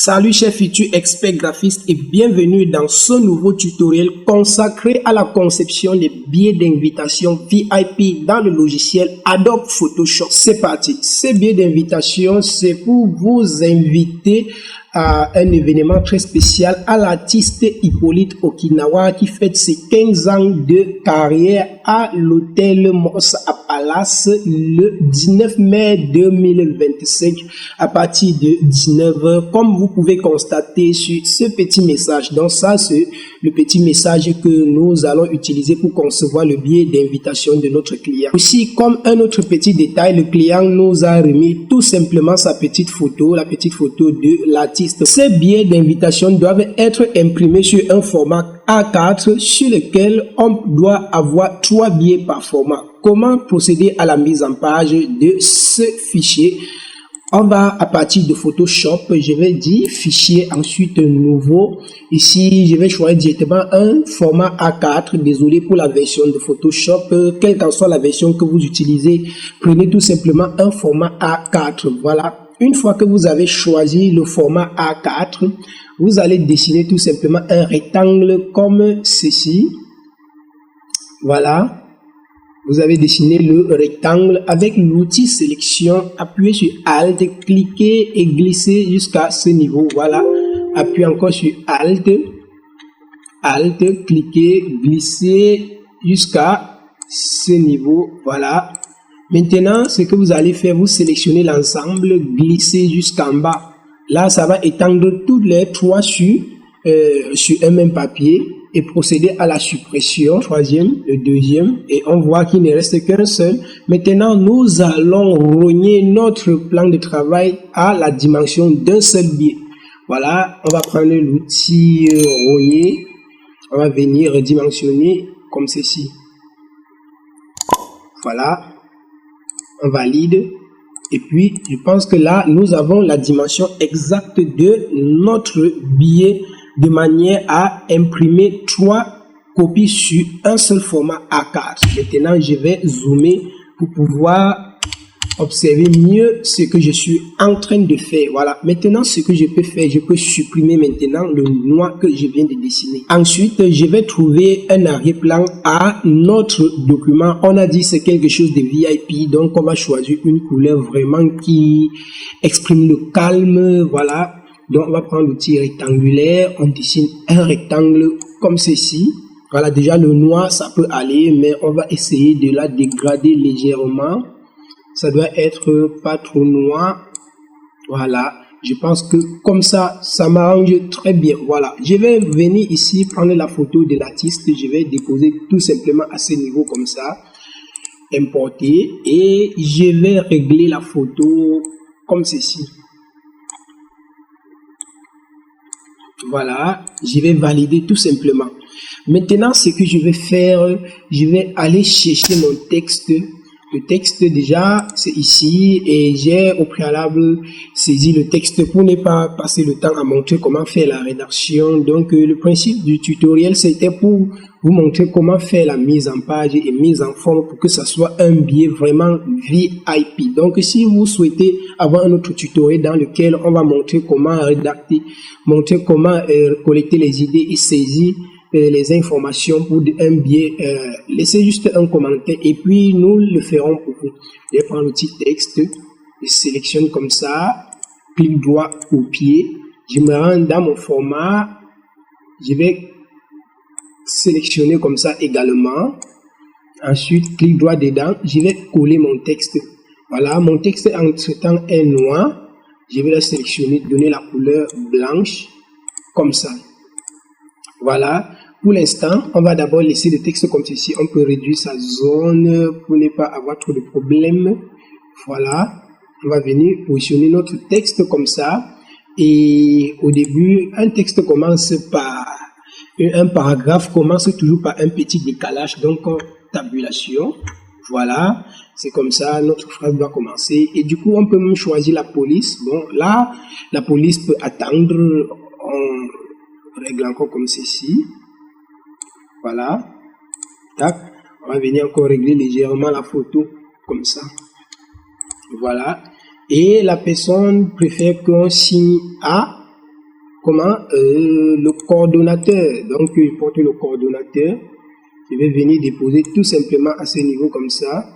Salut chers futurs experts graphistes et bienvenue dans ce nouveau tutoriel consacré à la conception des billets d'invitation VIP dans le logiciel Adobe Photoshop. C'est parti. Ces billets d'invitation, c'est pour vous inviter à un événement très spécial à l'artiste Hippolyte Okinawa qui fête ses 15 ans de carrière à l'hôtel Moss à Palace le 19 mai 2025 à partir de 19h, comme vous pouvez constater sur ce petit message. Donc ça, c'est le petit message que nous allons utiliser pour concevoir le billet d'invitation de notre client. Aussi, comme un autre petit détail, le client nous a remis tout simplement sa petite photo, la petite photo de l'artiste. Ces billets d'invitation doivent être imprimés sur un format A4 sur lequel on doit avoir 3 billets par format. Comment procéder à la mise en page de ce fichier? On va à partir de Photoshop, je vais dire fichier, ensuite nouveau. Ici, je vais choisir directement un format A4. Désolé pour la version de Photoshop, quelle qu'en soit la version que vous utilisez, prenez tout simplement un format A4. Voilà. Une fois que vous avez choisi le format A4, vous allez dessiner tout simplement un rectangle comme ceci. Voilà. Vous avez dessiné le rectangle avec l'outil sélection. Appuyez sur Alt, cliquez et glissez jusqu'à ce niveau. Voilà. Appuyez encore sur Alt, cliquez, glissez jusqu'à ce niveau. Voilà. Maintenant, ce que vous allez faire, vous sélectionnez l'ensemble, glissez jusqu'en bas. Là, ça va étendre toutes les 3 sur un même papier et procéder à la suppression, troisième, le deuxième, et on voit qu'il ne reste qu'un seul. Maintenant, nous allons rogner notre plan de travail à la dimension d'un seul billet. Voilà, on va prendre l'outil rogner, on va venir redimensionner comme ceci. Voilà. On valide et puis je pense que là nous avons la dimension exacte de notre billet de manière à imprimer 3 copies sur un seul format A4. Maintenant je vais zoomer pour pouvoir observer mieux ce que je suis en train de faire. Voilà. Maintenant, ce que je peux faire, je peux supprimer maintenant le noir que je viens de dessiner. Ensuite, je vais trouver un arrière-plan à notre document. On a dit c'est quelque chose de VIP, donc on va choisir une couleur vraiment qui exprime le calme. Voilà. Donc, on va prendre l'outil rectangulaire. On dessine un rectangle comme ceci. Voilà, déjà le noir, ça peut aller, mais on va essayer de la dégrader légèrement. Ça doit être pas trop noir. Voilà. Je pense que comme ça, ça m'arrange très bien. Voilà. Je vais venir ici prendre la photo de l'artiste. Je vais déposer tout simplement à ce niveau comme ça. Importer. Et je vais régler la photo comme ceci. Voilà. Je vais valider tout simplement. Maintenant, ce que je vais faire, je vais aller chercher mon texte. Le texte déjà c'est ici et j'ai au préalable saisi le texte pour ne pas passer le temps à montrer comment faire la rédaction. Donc le principe du tutoriel c'était pour vous montrer comment faire la mise en page et mise en forme pour que ça soit un billet vraiment VIP. Donc si vous souhaitez avoir un autre tutoriel dans lequel on va montrer comment rédacter, montrer comment collecter les idées et saisir les informations pour un billet, laissez juste un commentaire et puis nous le ferons pour vous. Je vais prendre l'outil texte, je sélectionne comme ça, clic droit copier, je me rends dans mon format, je vais sélectionner comme ça également, ensuite clic droit dedans, je vais coller mon texte. Voilà, mon texte entre temps est noir, je vais le sélectionner, donner la couleur blanche comme ça. Voilà, pour l'instant, on va d'abord laisser le texte comme ceci. On peut réduire sa zone pour ne pas avoir trop de problèmes. Voilà, on va venir positionner notre texte comme ça. Et au début, un texte commence par un paragraphe, commence toujours par un petit décalage, donc tabulation. Voilà, c'est comme ça, notre phrase doit commencer. Et du coup, on peut même choisir la police. Bon, là, la police peut attendre. On règle encore comme ceci. Voilà. Tac. On va venir encore régler légèrement la photo comme ça. Voilà. Et la personne préfère qu'on signe A le coordonnateur. Donc, je porte le coordonnateur. Je vais venir déposer tout simplement à ce niveau comme ça.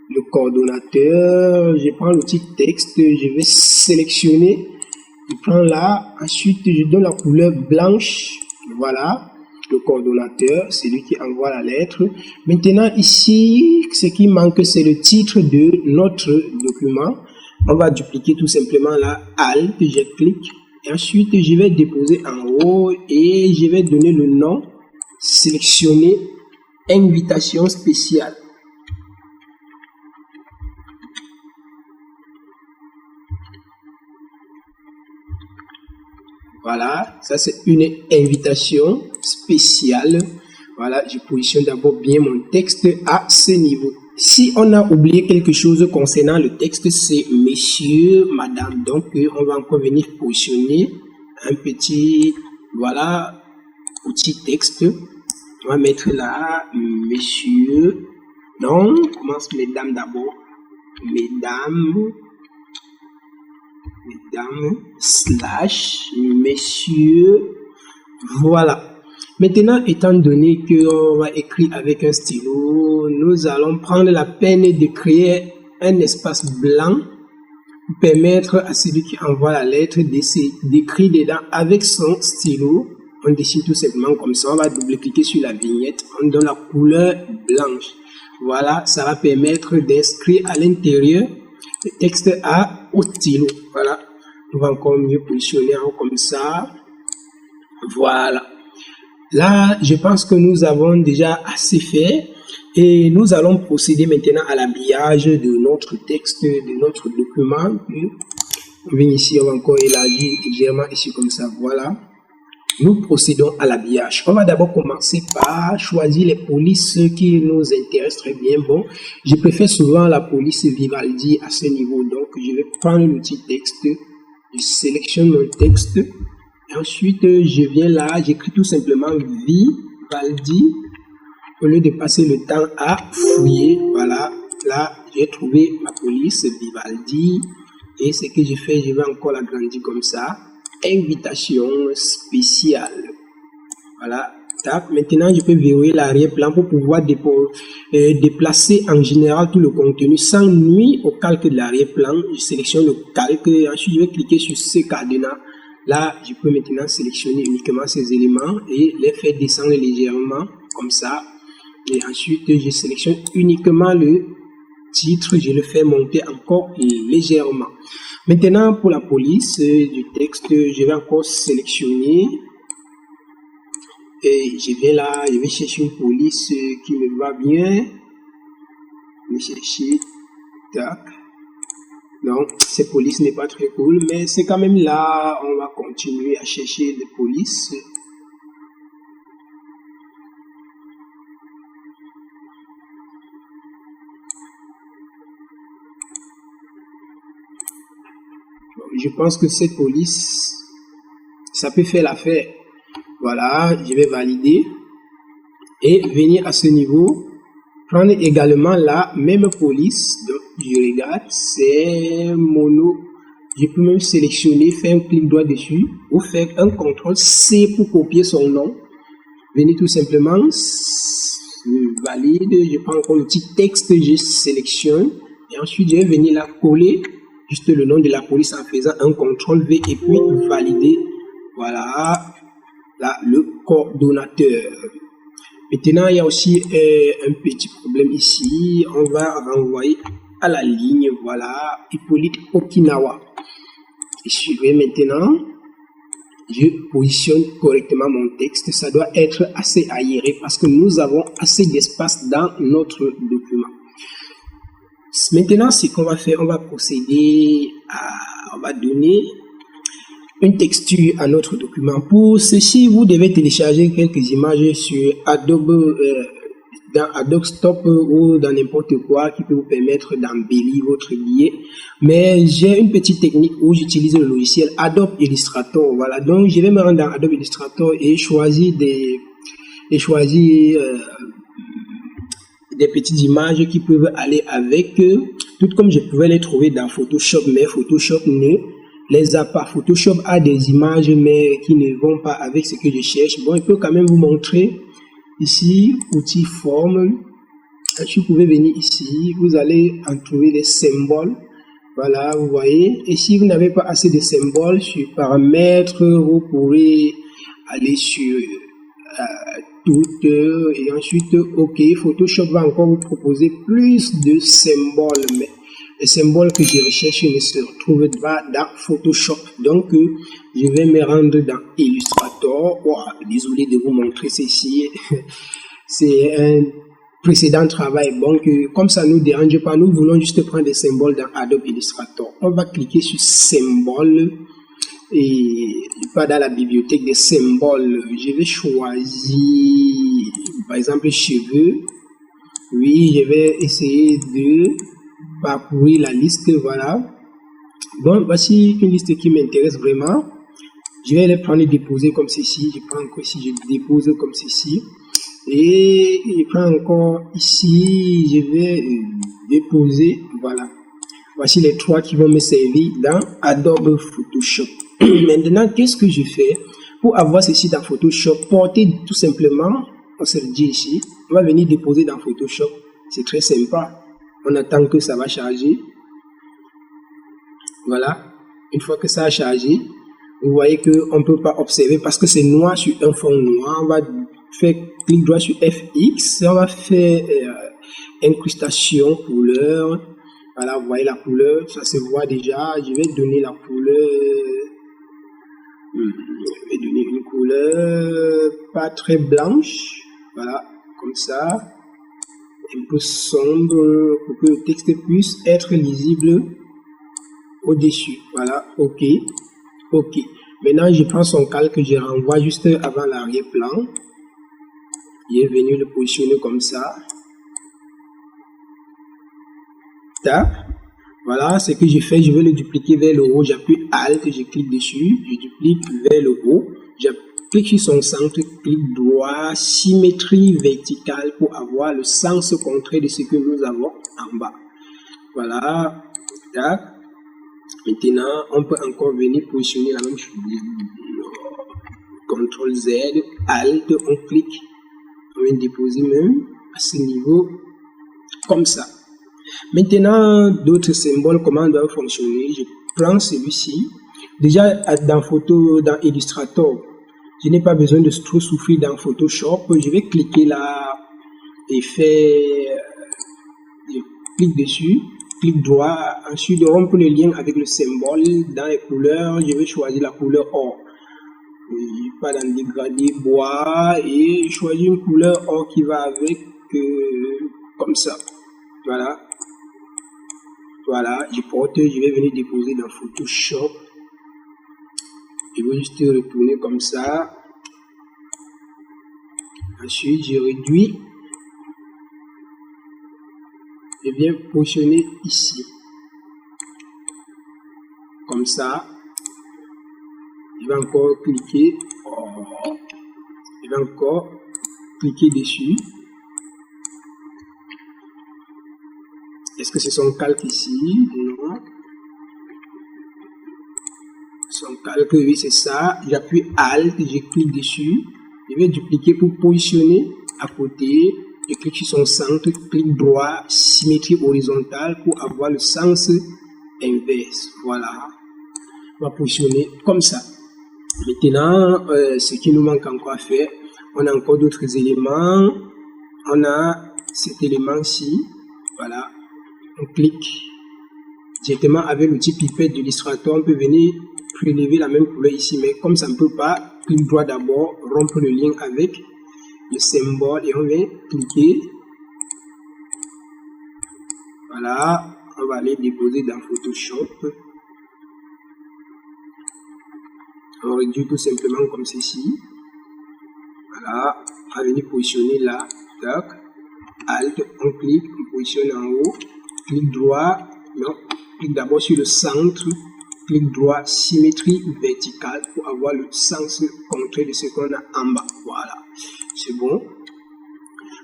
Le coordonnateur, je prends l'outil texte, je vais sélectionner. Je prends là, ensuite je donne la couleur blanche. Voilà, le coordonnateur, c'est lui qui envoie la lettre. Maintenant ici, ce qui manque, c'est le titre de notre document. On va dupliquer tout simplement là, Alt, je clique. Et ensuite, je vais déposer en haut et je vais donner le nom, sélectionner, invitation spéciale. Voilà, ça c'est une invitation spéciale. Voilà, je positionne d'abord bien mon texte à ce niveau. Si on a oublié quelque chose concernant le texte, c'est monsieur, madame. Donc, on va encore venir positionner un petit, voilà, petit texte. On va mettre là, monsieur. Donc, on commence mesdames d'abord. Mesdames, slash, messieurs, voilà. Maintenant, étant donné qu'on va écrire avec un stylo, nous allons prendre la peine de créer un espace blanc pour permettre à celui qui envoie la lettre d'écrire dedans avec son stylo. On dessine tout simplement comme ça, on va double-cliquer sur la vignette, on donne la couleur blanche. Voilà, ça va permettre d'inscrire à l'intérieur le texte au stylo. Voilà, on va encore mieux positionner comme ça. Voilà. Là, je pense que nous avons déjà assez fait et nous allons procéder maintenant à l'habillage de notre texte, de notre document. On vient ici, on va encore élargir légèrement ici comme ça. Voilà. Nous procédons à l'habillage. On va d'abord commencer par choisir les polices qui nous intéressent très bien. Bon, je préfère souvent la police Vivaldi à ce niveau. Donc, je vais prendre l'outil texte. Je sélectionne mon texte. Et ensuite, je viens là, j'écris tout simplement Vivaldi. Au lieu de passer le temps à fouiller, voilà. Là, j'ai trouvé ma police Vivaldi. Et ce que je fais, je vais encore l'agrandir comme ça. Invitation spéciale. Voilà. Tac. Maintenant, je peux verrouiller l'arrière-plan pour pouvoir déplacer en général tout le contenu sans nuire au calque de l'arrière-plan. Je sélectionne le calque. Ensuite, je vais cliquer sur ce cadenas. Là, je peux maintenant sélectionner uniquement ces éléments et les faire descendre légèrement comme ça. Et ensuite, je sélectionne uniquement le titre. Je le fais monter encore légèrement. Maintenant, pour la police du texte, je vais encore sélectionner et je vais là, je vais chercher une police qui me va bien. Je vais chercher, tac. Donc, cette police n'est pas très cool, mais c'est quand même là, on va continuer à chercher des polices. Je pense que cette police, ça peut faire l'affaire. Voilà, je vais valider et venir à ce niveau, prendre également la même police. Donc, je regarde, c'est mono. Je peux même sélectionner, faire un clic droit dessus ou faire un CTRL C pour copier son nom. Venir tout simplement, valide, je prends encore le petit texte, je sélectionne et ensuite je vais venir là coller juste le nom de la police en faisant un CTRL V et puis valider. Voilà, là le coordonnateur. Maintenant, il y a aussi un petit problème ici. On va renvoyer à la ligne, voilà, Hippolyte Okinawa. Et suivez maintenant. Je positionne correctement mon texte. Ça doit être assez aéré parce que nous avons assez d'espace dans notre document. Maintenant, ce qu'on va faire, on va procéder à, on va donner une texture à notre document. Pour ceci, vous devez télécharger quelques images sur Adobe, dans Adobe Stock ou dans n'importe quoi qui peut vous permettre d'embellir votre billet. Mais j'ai une petite technique où j'utilise le logiciel Adobe Illustrator. Voilà, donc je vais me rendre dans Adobe Illustrator et choisir des petites images qui peuvent aller avec, tout comme je pouvais les trouver dans Photoshop, mais Photoshop les appas. Photoshop a des images, mais qui ne vont pas avec ce que je cherche. Bon, il peut quand même vous montrer ici, outils forme. Vous pouvez venir ici, vous allez en trouver des symboles. Voilà, vous voyez. Et si vous n'avez pas assez de symboles sur paramètres, vous pourrez aller sur toutes et ensuite OK. Photoshop va encore vous proposer plus de symboles, mais les symboles que je recherche ne se retrouvent pas dans Photoshop. Donc, je vais me rendre dans Illustrator. Oh, désolé de vous montrer ceci. C'est un précédent travail. Donc, comme ça ne nous dérange pas, nous voulons juste prendre des symboles dans Adobe Illustrator. On va cliquer sur symboles et pas dans la bibliothèque des symboles. Je vais choisir, par exemple, cheveux. Oui, je vais essayer de parcourir la liste. Voilà. Bon, voici une liste qui m'intéresse vraiment. Je vais les prendre et déposer comme ceci. Je prends encore ici, je dépose comme ceci. Et je prends encore ici, je vais déposer, voilà. Voici les trois qui vont me servir dans Adobe Photoshop. Maintenant, qu'est-ce que je fais pour avoir ceci dans Photoshop? Porter tout simplement, on se le dit ici, on va venir déposer dans Photoshop. C'est très sympa. On attend que ça va charger. Voilà. Une fois que ça a chargé, vous voyez qu'on ne peut pas observer parce que c'est noir sur un fond noir. On va faire clic droit sur FX, on va faire incrustation couleur. Voilà, vous voyez la couleur, ça se voit déjà. Je vais donner la couleur, je vais donner une couleur pas très blanche, voilà, comme ça, un peu sombre pour que le texte puisse être lisible au-dessus. Voilà, OK, OK. Maintenant, je prends son calque, je renvoie juste avant l'arrière-plan. Il est venu le positionner comme ça. Tac. Voilà, ce que je fais, je vais le dupliquer vers le haut. J'appuie Alt, je clique dessus, je duplique vers le haut. J'applique sur son centre, clic droit, symétrie verticale pour avoir le sens contraire de ce que nous avons en bas. Voilà. Tac. Maintenant, on peut encore venir positionner la même chose. CTRL Z, Alt, on clique. On va déposer même à ce niveau comme ça. Maintenant, d'autres symboles, comment doivent fonctionner? Je prends celui-ci. Déjà, dans Illustrator, je n'ai pas besoin de trop souffrir dans Photoshop. Je vais cliquer là et faire, je clique dessus, clic droit, ensuite rompre le lien avec le symbole. Dans les couleurs, je vais choisir la couleur or. Pas dans dégradé bois et choisir une couleur or qui va avec comme ça. Voilà. Voilà, je porte, je vais venir déposer dans Photoshop. Je vais juste retourner comme ça. Ensuite, je réduis. Je viens positionner ici. Comme ça. Je vais encore cliquer. Je vais encore cliquer dessus. Est-ce que c'est son calque ici? Non. Son calque, oui, c'est ça. J'appuie Alt, je clique dessus. Je vais dupliquer pour positionner à côté. Je clique sur son centre, clic droit, symétrie horizontale pour avoir le sens inverse. Voilà. On va positionner comme ça. Maintenant, ce qui nous manque encore à faire, on a encore d'autres éléments. On a cet élément-ci. Voilà. On clique directement avec l'outil pipette de l'Illustrator. On peut venir prélever la même couleur ici, mais comme ça ne peut pas, clic droit d'abord, rompre le lien avec le symbole et on vient cliquer. Voilà, on va aller déposer dans Photoshop. On réduit tout simplement comme ceci. Voilà, on va venir positionner là. Tac. Alt, on clique, on positionne en haut. Clic droit, non, clique d'abord sur le centre, clic droit, symétrie verticale pour avoir le sens contraire de ce qu'on a en bas. Voilà, c'est bon.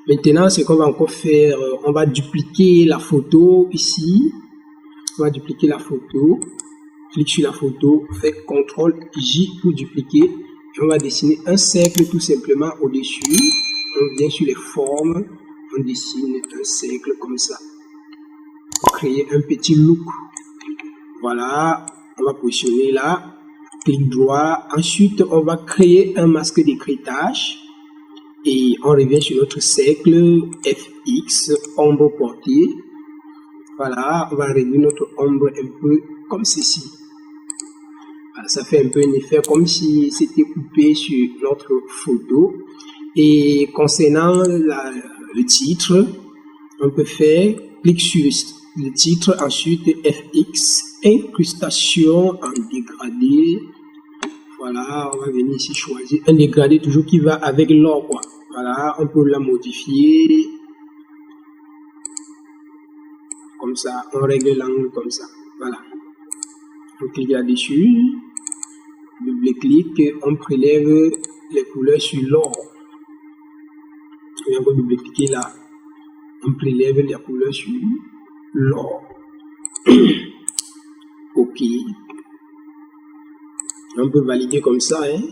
Maintenant, ce qu'on va encore faire, on va dupliquer la photo ici. On va dupliquer la photo. clique sur la photo, fait CTRL-J pour dupliquer. Et on va dessiner un cercle tout simplement au-dessus. On vient sur les formes, on dessine un cercle comme ça. Pour créer un petit look. Voilà, on va positionner là. Clic droit. Ensuite, on va créer un masque d'écrêtage. Et on revient sur notre cercle FX, ombre portée. Voilà, on va réduire notre ombre un peu comme ceci. Voilà, ça fait un peu un effet comme si c'était coupé sur notre photo. Et concernant le titre, on peut faire clic sur le titre, ensuite FX, incrustation en dégradé. Voilà, on va venir ici choisir un dégradé toujours qui va avec l'or, quoi. Voilà, on peut la modifier comme ça, on règle l'angle comme ça. Voilà, on clique là-dessus, double-clic, on prélève les couleurs sur l'or. On va double-cliquer là, on prélève les couleurs sur l'or. Ok. On peut valider comme ça, hein.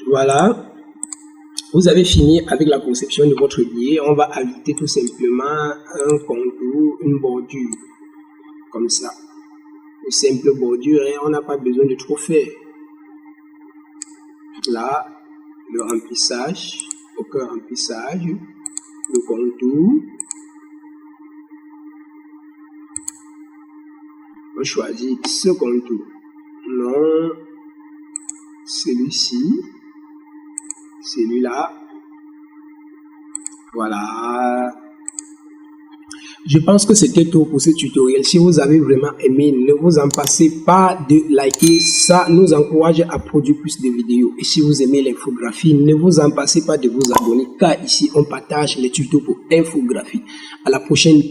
Voilà. Vous avez fini avec la conception de votre billet. On va ajouter tout simplement un contour, une bordure. Comme ça. Une simple bordure, hein. On n'a pas besoin de trop faire. Là, le remplissage, aucun remplissage, le contour. On choisit ce contour, non celui-ci, celui-là. Voilà. Je pense que c'était tout pour ce tutoriel. Si vous avez vraiment aimé, ne vous en passez pas de liker. Ça nous encourage à produire plus de vidéos. Et si vous aimez l'infographie, ne vous en passez pas de vous abonner, car ici on partage les tutos pour infographie. À la prochaine.